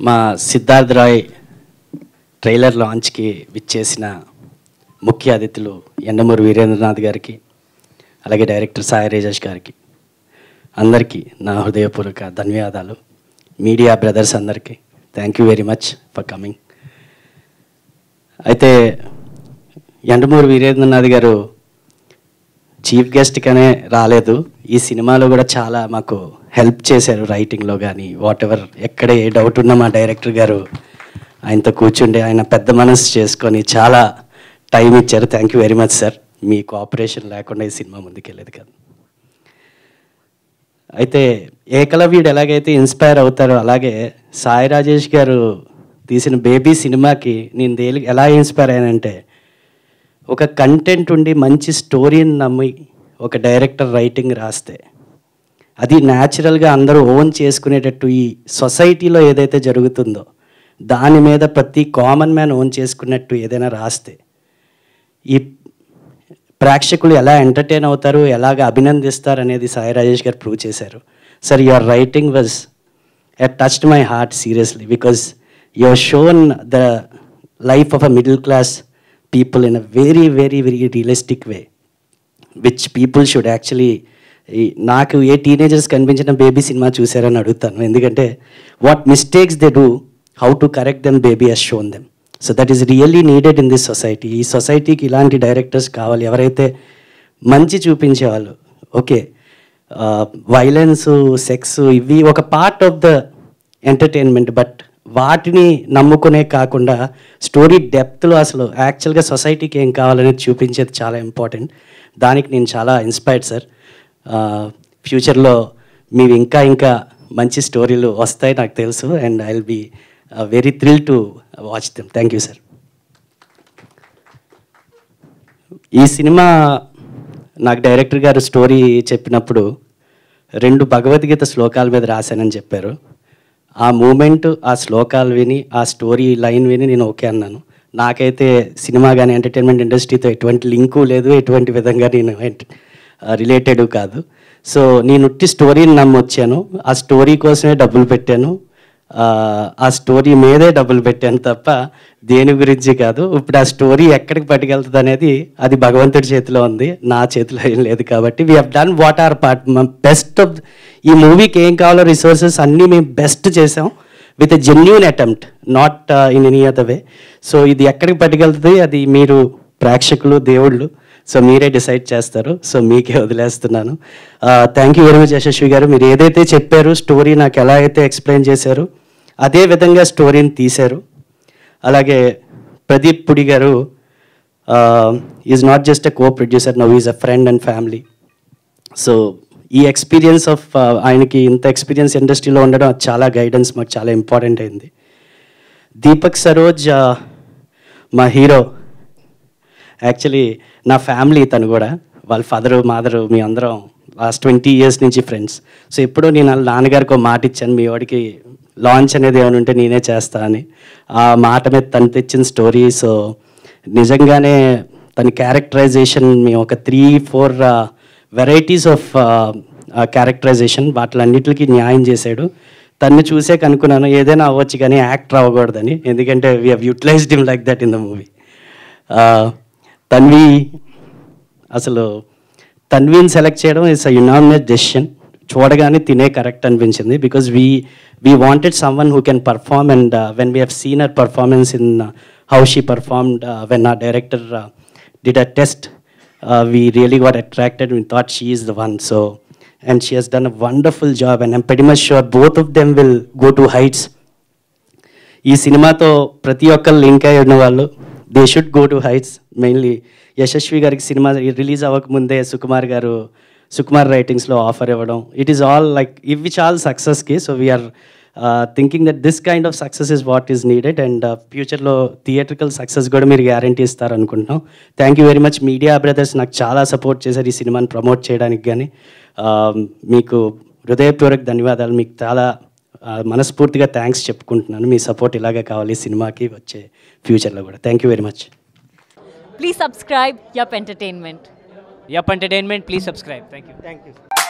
మా సిద్ధార్థ్ రాయ్ ట్రైలర్ లాంచ్కి విచ్చేసిన ముఖ్య అతిథులు యండమూరి వీరేంద్రనాథ్ గారికి, అలాగే డైరెక్టర్ సాయి రాజేష్ గారికి అందరికీ నా హృదయపూర్వక ధన్యవాదాలు. మీడియా బ్రదర్స్ అందరికీ thank you very much for coming. అయితే యండమూరి వీరేంద్రనాథ్ గారు చీఫ్ గెస్ట్గానే రాలేదు, ఈ సినిమాలో కూడా చాలా మాకు హెల్ప్ చేశారు రైటింగ్లో కానీ వాట్ ఎవర్. ఎక్కడ ఏ డౌట్ ఉన్నా మా డైరెక్టర్ గారు ఆయనతో కూర్చుండి ఆయన పెద్ద మనసు చేసుకొని చాలా టైం ఇచ్చారు. Thank you very much sir. Me cooperation లేకుండా ఈ సినిమా ముందుకెళ్ళేది కాదు. అయితే ఏకలవ్యుడు ఎలాగైతే ఇన్స్పైర్ అవుతారో అలాగే సాయి రాజేష్ గారు తీసిన బేబీ సినిమాకి నేను ఎలా ఇన్స్పైర్ అయ్యానంటే, ఒక కంటెంట్ ఉండి మంచి స్టోరీని నమ్మి ఒక డైరెక్టర్ రైటింగ్ రాస్తే అది న్యాచురల్గా అందరూ ఓన్ చేసుకునేటట్టు ఈ సొసైటీలో ఏదైతే జరుగుతుందో దాని మీద ప్రతి కామన్ మ్యాన్ ఓన్ చేసుకున్నట్టు ఏదైనా రాస్తే ఈ ప్రేక్షకులు ఎలా ఎంటర్టైన్ అవుతారు, ఎలాగ అభినందిస్తారు అనేది సాయి రాజేష్ గారు ప్రూవ్ చేశారు. Sir, your writing was touched my heart seriously because you have shown the life of a middle class people in a very, very, very realistic way, which people should actually, నాకు ఏ teenagers కనిపించిన baby cinema చూసారని అడుగుతాను. ఎందుకంటే what mistakes they do, how to correct them baby has shown them. So that is really needed in this society. ఈ సొసైటీకి ఇలాంటి directors కావాలి, ఎవరైతే మంచి చూపించేవాళ్ళు. ఓకే, వైలెన్స్, సెక్స్ ఇవి ఒక part of the entertainment, but వాటిని నమ్ముకునే కాకుండా స్టోరీ డెప్త్లో అసలు యాక్చువల్గా సొసైటీకి ఏం కావాలనేది చూపించేది చాలా ఇంపార్టెంట్. దానికి నేను చాలా ఇన్స్పైర్డ్ సార్. ఫ్యూచర్లో మీవి ఇంకా ఇంకా మంచి స్టోరీలు వస్తాయి నాకు తెలుసు, and I will be very thrill to watch them. Thank you sir. ఈ సినిమా నాకు డైరెక్టర్ గారు స్టోరీ చెప్పినప్పుడు 2 భగవద్గీత శ్లోకాల మీద రాశానని చెప్పారు. ఆ మూమెంట్, ఆ శ్లోకాలు విని, ఆ స్టోరీ లైన్ విని నేను ఓకే అన్నాను. నాకైతే సినిమా కానీ ఎంటర్టైన్మెంట్ ఇండస్ట్రీతో ఎటువంటి లింకు లేదు, ఎటువంటి విధంగా నేను రిలేటెడ్ కాదు. సో నేను ఉట్టి స్టోరీని నమ్మొచ్చాను, ఆ స్టోరీ కోసమే డబ్బులు పెట్టాను, ఆ స్టోరీ మీదే డబ్బులు పెట్టాను తప్ప దేని గురించి కాదు. ఇప్పుడు ఆ స్టోరీ ఎక్కడికి పట్టుకెళ్తుంది అనేది అది భగవంతుడి చేతిలో ఉంది, నా చేతిలో ఏం లేదు. కాబట్టి we have done what are part. Best of ఈ మూవీకి ఏం కావాలో రిసోర్సెస్ అన్నీ మేము బెస్ట్ చేసాం with a genuine attempt, not in any other way. So ఇది ఎక్కడికి పట్టుకెళ్తుంది అది మీరు ప్రేక్షకులు, దేవుళ్ళు, సో మీరే డిసైడ్ చేస్తారు. సో మీకే వదిలేస్తున్నాను. Thank you very much Yashasvi గారు. మీరు ఏదైతే చెప్పారు, స్టోరీ నాకు ఎలా అయితే ఎక్స్ప్లెయిన్ చేశారు అదే విధంగా స్టోరీని తీశారు. అలాగే ప్రదీప్ పుడి గారు is not just a co producer, now is a friend and family. So ఈ ఎక్స్పీరియన్స్ ఆఫ్ ఆయనకి ఇంత ఎక్స్పీరియన్స్ ఇండస్ట్రీలో ఉండడం చాలా గైడెన్స్ మాకు చాలా ఇంపార్టెంట్ అయింది. దీపక్ సరోజ్ మా హీరో, యాక్చువల్లీ నా ఫ్యామిలీ తను కూడా, వాళ్ళ ఫాదరు, మాదరు, మీ అందరం లాస్ట్ 20 years నుంచి ఫ్రెండ్స్. సో ఎప్పుడో నేను వాళ్ళ నాన్నగారికి ఒక మాట ఇచ్చాను, మీ వాడికి లాంచ్ అనేది ఏమైనా ఉంటే నేనే చేస్తా అని. ఆ మాట మీద తను తెచ్చిన స్టోరీ. సో నిజంగానే తన క్యారెక్టరైజేషన్ మేము ఒక 3-4 వెరైటీస్ ఆఫ్ క్యారెక్టరైజేషన్ వాటిలన్నిటికీ న్యాయం చేశాడు. తన్ని చూసే కనుక్కున్నాను ఏదైనా అవ్వచ్చు కానీ యాక్టర్ అవ్వకూడదని, ఎందుకంటే we have utilised him like that in the movie. Tanvi, అసలు తన్విని సెలెక్ట్ చేయడం ఇట్స్ అ యునానిమస్ డెసిషన్. చూడగానే తినే కరెక్ట్ అనిపించింది because we wanted someone who can perform, and when we have seen her performance in how she performed when our director did a test, we really got attracted. We thought she is the one. So, and she has done a wonderful job, and I'm pretty much sure both of them will go to heights. ఈ సినిమాతో ప్రతి ఒక్కరు link అయి ఉన్న వాళ్ళు they should go to heights. Mainly Yashasvi గారికి cinema release అవ్వకముందే సుకుమార్ రైటింగ్స్లో ఆఫర్ ఇవ్వడం, ఇట్ ఈస్ ఆల్ లైక్ ఇవి చాలా సక్సెస్కి. So we're thinking that this kind of success is what is needed, and ఫ్యూచర్లో థియేట్రికల్ సక్సెస్ కూడా మీరు గ్యారంటీ ఇస్తారు అనుకుంటున్నాం. Thank you very much. Media brothers నాకు చాలా సపోర్ట్ చేశారు ఈ సినిమాని ప్రమోట్ చేయడానికి కానీ. మీకు హృదయపూర్వక ధన్యవాదాలు. మీకు చాలా మనస్ఫూర్తిగా థ్యాంక్స్ చెప్పుకుంటున్నాను. మీ సపోర్ట్ ఇలాగే కావాలి సినిమాకి వచ్చే ఫ్యూచర్లో కూడా. Thank you very much. Please subscribe Yup Entertainment. Yup Entertainment, please subscribe. Thank you.